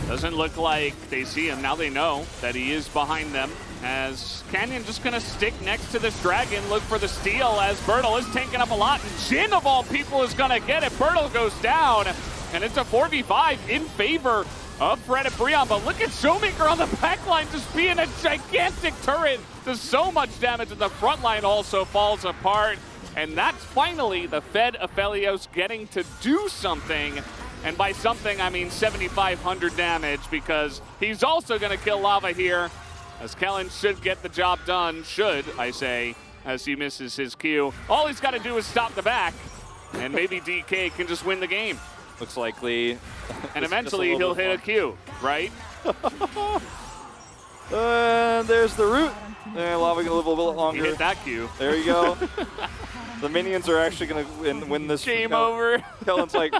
Doesn't look like they see him. Now they know that he is behind them. As Canyon just gonna stick next to this dragon, look for the steal as Bertle is tanking up a lot. And Jin, of all people, is gonna get it. Bertle goes down, and it's a 4v5 in favor of Fred and Breon. But look at Showmaker on the back line just being a gigantic turret. Does so much damage, and the front line also falls apart. And that's finally the Fed Aphelios getting to do something. And by something, I mean 7,500 damage, because he's also going to kill Lava here, as Kellen should get the job done. Should, I say, as he misses his Q. All he's got to do is stop the back, and maybe DK can just win the game. Looks likely. And eventually he'll hit a Q, right? And there's the root. Lava gonna live a little bit longer. He hit that Q. There you go. The minions are actually gonna win this. Game over. Kellen's like,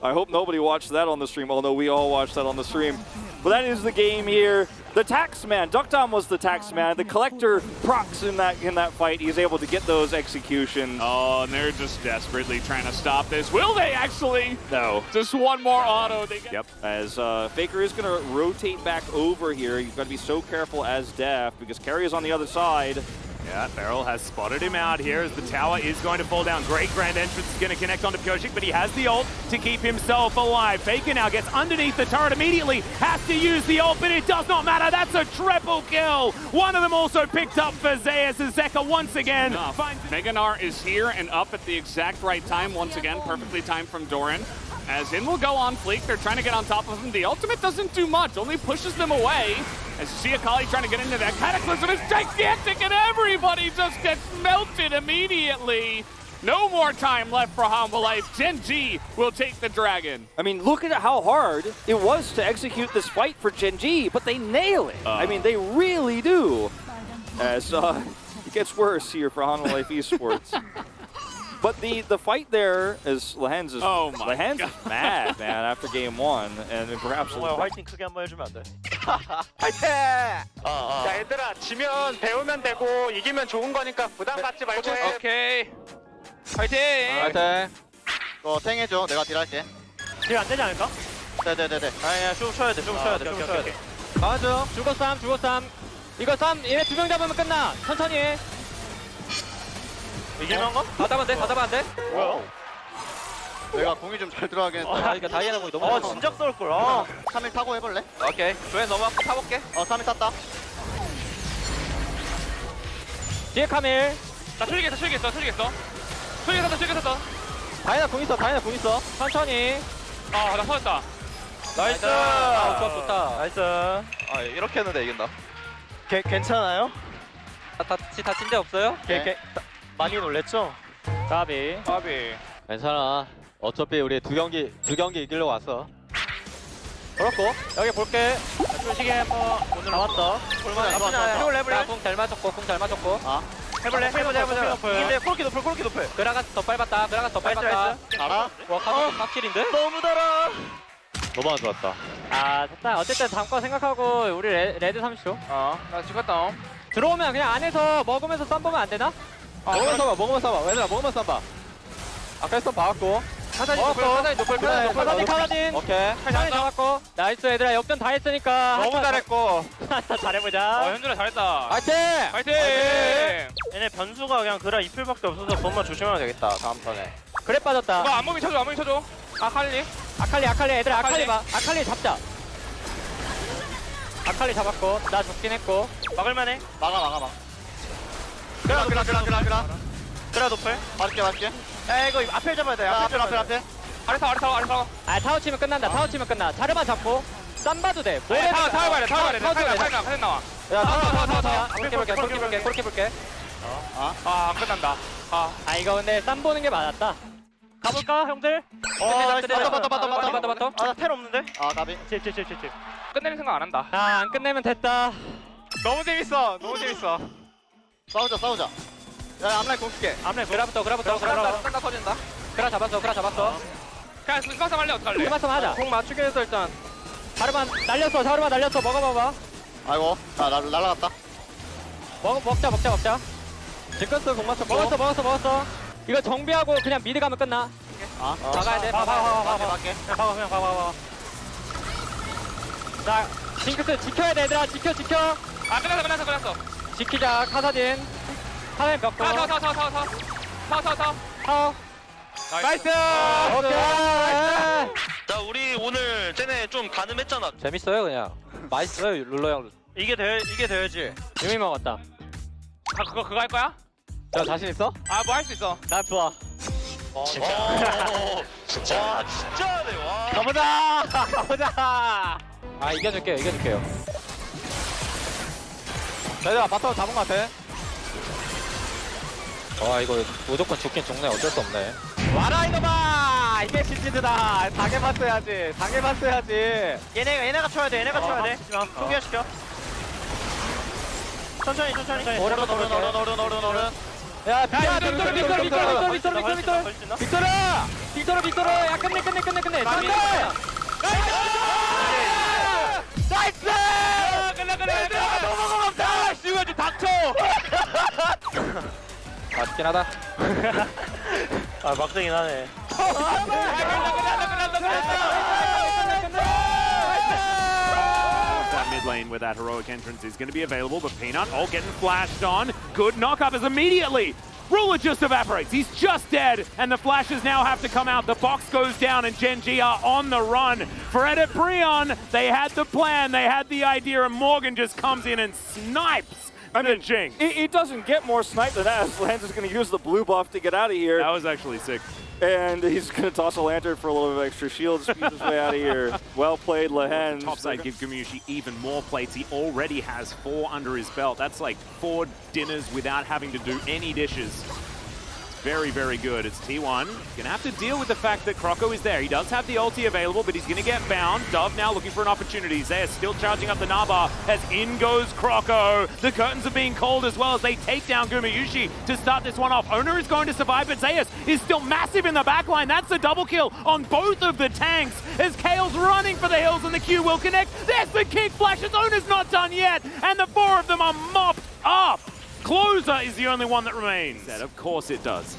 I hope nobody watched that on the stream, although we all watched that on the stream. But that is the game here. The Taxman, Duckdown was the Taxman. The Collector procs in that fight. He's able to get those executions. Oh, and they're just desperately trying to stop this. Will they actually? No. Just one more auto. They get As Faker is going to rotate back over here. You've got to be so careful as Def, because Carry is on the other side. Yeah, Beryl has spotted him out here as the tower is going to fall down. Great grand entrance is going to connect onto Pyoshik, but he has the ult to keep himself alive. Faker now gets underneath the turret immediately, has to use the ult, but it does not matter. That's a triple kill. One of them also picked up for Zeus, as Zeka once again finds... Meganar is here and up at the exact right time. Once again, perfectly timed from Doran. As in will go on Fleek, they're trying to get on top of him. The ultimate doesn't do much, only pushes them away. As you see Akali trying to get into that Cataclysm, is gigantic and everybody just gets melted immediately. No more time left for Humble Life. Gen G will take the dragon. I mean, look at how hard it was to execute this fight for Gen G, but they nail it. I mean, they really do. As it gets worse here for Humble Life Esports. But the fight there is Lehen's is Lehen's is mad, man, after game one, and perhaps. 화이팅 크게 한번 해주면 안 돼? 화이팅! 자 얘들아 지면 배우면 되고 이기면 좋은 거니까 부담 갖지 말고 해. 오케이. 파이팅! 화이팅! 너 탱해줘. 내가 딜할게. 딜 안 되지 않을까? 네네네네. 아니야, 좀 쳐야 돼, 좀 쳐야 돼, 좀 쳐야 돼. 맞아. 죽었삼. 이거 3, 얘네 2명 잡으면 끝나. 천천히 해. 이길만 거? 다 잡으면 안 돼? 뭐야? 내가 공이 좀 잘 들어가긴 했다. 아, 이거 다이애나 공이 너무 진작 쏠걸. 아. 3일 타고 해볼래? 오케이. 조엔 넘어가고 타볼게. 3일 탔다. 뒤에 카밀. 나 출기했어. 다이애나 공 있어. 천천히. 나 터졌다. 나이스. 아, 좋다. 나이스. 아 이렇게 했는데 이긴다. 괜찮아요? 다친 데 없어요? 많이 놀랬죠? 까비. 괜찮아. 어차피 우리 두 경기 이기려고 왔어. 그렇고 여기 볼게. 솔직히 한번 오늘 나왔다. 해볼래. 공 잘 맞췄고. 해볼래. 이긴데 코르키 높을. 그라가스 더 밟았다. 알아? 와, 카드 빡실인데? 너무 달아. 너무 안 좋았다. 아, 됐다. 어쨌든 다음 거 생각하고 우리 레드 30초. 나 죽었다. 들어오면 그냥 안에서 먹으면서 쌈 보면 안 되나? 먹으면 싸봐. 얘들아, 먹으면 싸봐. 아까 썸 봐왔고. 사단이 높을. 카라딘. 오케이. 사단이 잡았고. 나이스, 얘들아. 역전 다 했으니까. 너무 잘했고. 한타 잘해보자. 현준아 잘했다. 화이팅! 얘네 변수가 그냥 그라 이플밖에 없어서 그것만 조심하면 되겠다. 다음 턴에. 그래 빠졌다. 안무빙 쳐줘. 아칼리. 아칼리. 얘들아, 아칼리 봐. 아칼리 잡자. 아칼리 잡았고. 나 죽긴 했고. 막을만해. 막아. 그라. 그라 높을. 맞게. 야 이거 앞에 잡아야 돼. 앞에. 아래서. 아, 타워 치면 끝난다. 자르만 잡고. 쌈 봐도 돼. 타워 봐야 돼. 타워 나와. 타워. 그렇게 볼게. 안 끝난다. 아, 이거 근데 쌈 보는 게 맞았다. 가볼까, 형들? 맞다. 아텔 없는데? 나비. 7. 끝내는 생각 안 한다. 안 끝내면 됐다. 너무 재밌어. 싸우자. 야 앞라인 공 줄게. 앞라인 그라부터. 딱 터진다. 그라 잡았어. 그냥 스마스 할래 어떡할래? 스마스만 하자. 공 맞추긴 했어 일단. 자르만 날렸어. 먹어봐봐. 아이고 날라갔다. 먹자. 징크스 공 맞췄고. 먹었어. 이거 정비하고 그냥 미드 가면 끝나. 아. 막아야 돼. 막게. 그냥 봐봐. 자, 징크스 지켜야 돼, 얘들아. 지켜. 아 끝났어. 지키자, 카사딘. 카사딘 벽 타워. 나이스! 오케이! 자 우리 오늘 쟤네 좀 가늠했잖아. 재밌어요 그냥. 맛있어요 룰러 형. 이게 돼야지. 유미 먹었다. 그거 할 거야? 저 자신 있어? 아 뭐 할 수 있어. 나 좋아. 진짜. 와 진짜네 와. 가보자! 아 이겨줄게요. 얘들아 바텀 잡은 거 같아. 와 이거 무조건 죽긴 죽네. 어쩔 수 없네. 와라 이놈아! 이게 신지드다. 당해봤어야지. 얘네가 쳐야 돼. 소개시켜. 천천히. 어른. 야, 비야, 빅토르! 야, 끝내! 나이스! 나이스! 끝내! 너무 고맙다! 씨발, 좀 닥쳐! 아쉽긴 하다. 아 막대긴 하네. That mid lane where that heroic entrance is going to be available, but Peanut all getting flashed on. Good knockup as immediately Ruler just evaporates. He's just dead, and the flashes now have to come out. The box goes down, and Gen G are on the run. For Edit Prion, they had the plan, they had the idea, and Morgan just comes in and snipes. I mean, Jing. It doesn't get more snipe than that. Lance is going to use the blue buff to get out of here. That was actually sick. And he's going to toss a lantern for a little bit of extra shield to speed his way out of here. Well played, Lehens. Topside give Gumushi even more plates. He already has 4 under his belt. That's like 4 dinners without having to do any dishes. Very, very good. It's T1. Gonna have to deal with the fact that Croco is there. He does have the ulti available, but he's gonna get bound. Dove now looking for an opportunity. Zayas still charging up the Naba as in goes Croco. The curtains are being called as well as they take down Gumayushi to start this one off. Owner is going to survive, but Zayas is still massive in the backline. That's a double kill on both of the tanks as Kale's running for the hills and the Q will connect. There's the kick flashes. Owner's not done yet, and the 4 of them are mopped up. Closer is the only one that remains. Of course it does.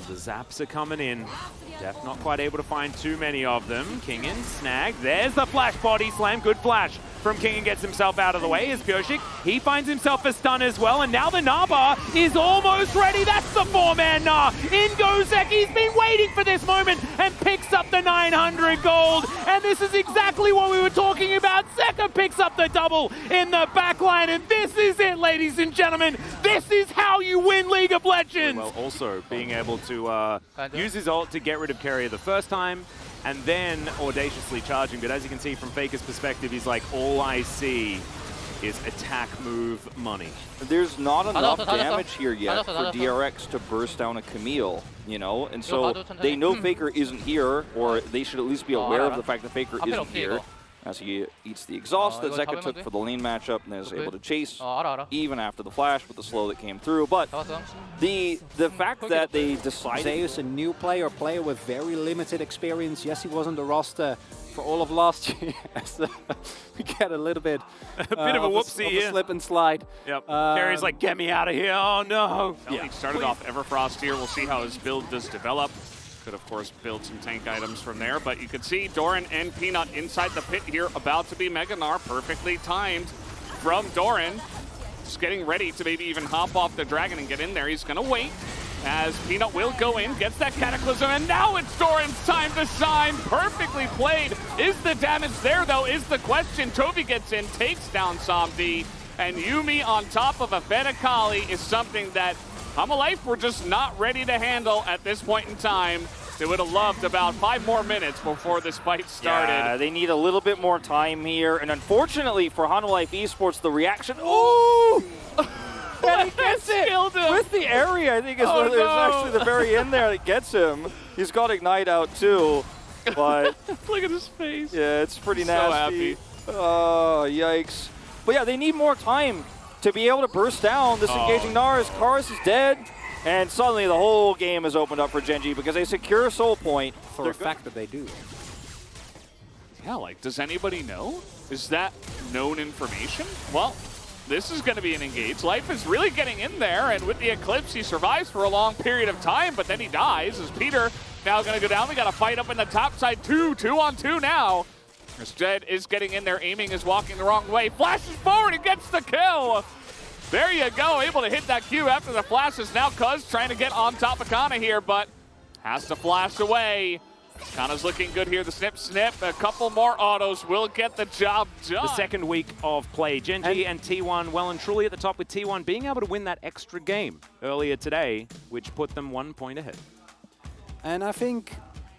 The zaps are coming in. Def not quite able to find too many of them. Kingen snagged. There's the flash body slam. Good flash from Kingen, gets himself out of the way. As Pyoshik, he finds himself a stun as well. And now the Naba is almost ready. That's the 4-man Nah. In goes Zek. He's been waiting for this moment and picks up the 900 gold. And this is exactly what we were talking about. Zeka picks up the double in the backline. And this is it, ladies and gentlemen. This is how you win League of Legends. Well, also being able to use his ult to get rid of Carrier the first time, and then audaciously charging. But as you can see from Faker's perspective, he's like, all I see is attack move money. There's not enough damage here yet for DRX to burst down a Camille, you know? And so they know Faker isn't here, or they should at least be aware of the fact that Faker isn't here. As he eats the exhaust that Zeka took for the lane matchup and is able to chase even after the flash with the slow that came through. But the fact that they decided... Zeus, a new player with very limited experience. Yes, he was on the roster for all of last year. We get a little bit, of a whoopsie here. Slip and slide. Yep. Carrier's like, get me out of here. Oh, no. Yeah. He started off Everfrost here. We'll see how his build does develop. Could, of course, build some tank items from there, but you can see Doran and Peanut inside the pit here, about to be Mega Gnar. Perfectly timed from Doran. Just getting ready to maybe even hop off the dragon and get in there. He's going to wait as Peanut will go in, gets that Cataclysm, and now it's Doran's time to shine. Perfectly played. Is the damage there, though, is the question. Toby gets in, takes down Somdi, and Yuumi on top of a Fedakali is something that Life we're just not ready to handle at this point in time. They would have loved about 5 more minutes before this fight started. Yeah, they need a little bit more time here. And unfortunately for Life Esports, the reaction... Ooh! And he gets it! With the area, I think is actually the very end there that gets him. He's got Ignite out too, but... Look at his face. Yeah, it's pretty nasty. So happy. Oh, yikes. But yeah, they need more time to be able to burst down this engaging Gnar. Karis is dead, and suddenly the whole game is opened up for Gen G because they secure Soul Point. For a fact that they do. Yeah, like, does anybody know? Is that known information? Well, this is going to be an engage. Life is really getting in there, and with the Eclipse, he survives for a long period of time, but then he dies as Peter now going to go down. We got a fight up in the top side, 2 on 2 now. Instead is getting in there, aiming is walking the wrong way, flashes forward and gets the kill. There you go, able to hit that Q after the flashes. Now Cuz trying to get on top of Kana here, but has to flash away. Kana's looking good here, the snip. A couple more autos will get the job done. The second week of play. Gen.G and T1 well and truly at the top, with T1 being able to win that extra game earlier today, which put them 1 point ahead. And I think